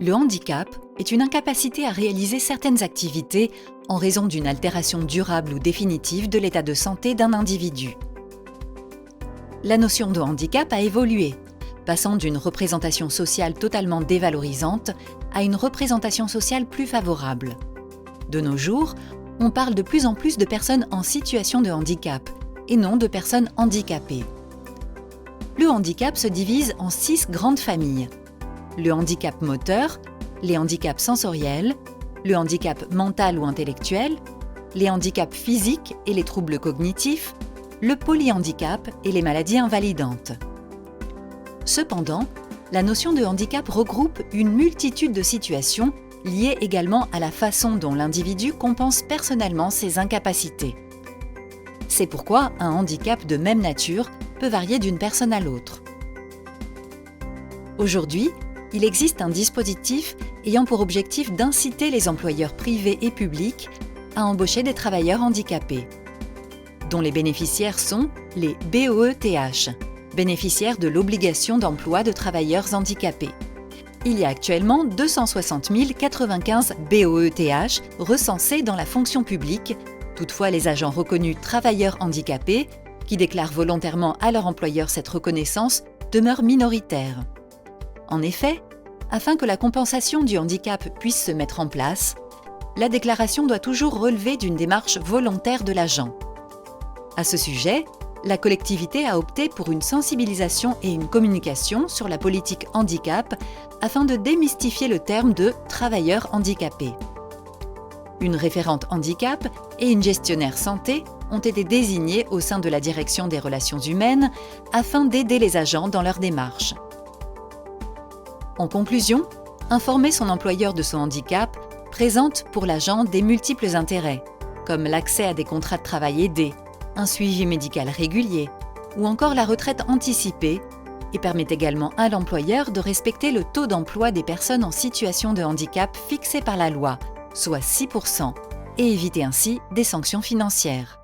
Le handicap est une incapacité à réaliser certaines activités en raison d'une altération durable ou définitive de l'état de santé d'un individu. La notion de handicap a évolué, passant d'une représentation sociale totalement dévalorisante à une représentation sociale plus favorable. De nos jours, on parle de plus en plus de personnes en situation de handicap et non de personnes handicapées. Le handicap se divise en 6 grandes familles. Le handicap moteur, les handicaps sensoriels, le handicap mental ou intellectuel, les handicaps physiques et les troubles cognitifs, le polyhandicap et les maladies invalidantes. Cependant, la notion de handicap regroupe une multitude de situations liées également à la façon dont l'individu compense personnellement ses incapacités. C'est pourquoi un handicap de même nature peut varier d'une personne à l'autre. Aujourd'hui, il existe un dispositif ayant pour objectif d'inciter les employeurs privés et publics à embaucher des travailleurs handicapés, dont les bénéficiaires sont les BOETH, bénéficiaires de l'obligation d'emploi de travailleurs handicapés. Il y a actuellement 260 095 BOETH recensés dans la fonction publique. Toutefois, les agents reconnus travailleurs handicapés, qui déclarent volontairement à leur employeur cette reconnaissance, demeurent minoritaires. En effet, afin que la compensation du handicap puisse se mettre en place, la déclaration doit toujours relever d'une démarche volontaire de l'agent. À ce sujet, la collectivité a opté pour une sensibilisation et une communication sur la politique handicap afin de démystifier le terme de « travailleur handicapé ». Une référente handicap et une gestionnaire santé ont été désignés au sein de la direction des relations humaines afin d'aider les agents dans leur démarche. En conclusion, informer son employeur de son handicap présente pour l'agent des multiples intérêts, comme l'accès à des contrats de travail aidés, un suivi médical régulier ou encore la retraite anticipée, et permet également à l'employeur de respecter le taux d'emploi des personnes en situation de handicap fixé par la loi, soit 6%, et éviter ainsi des sanctions financières.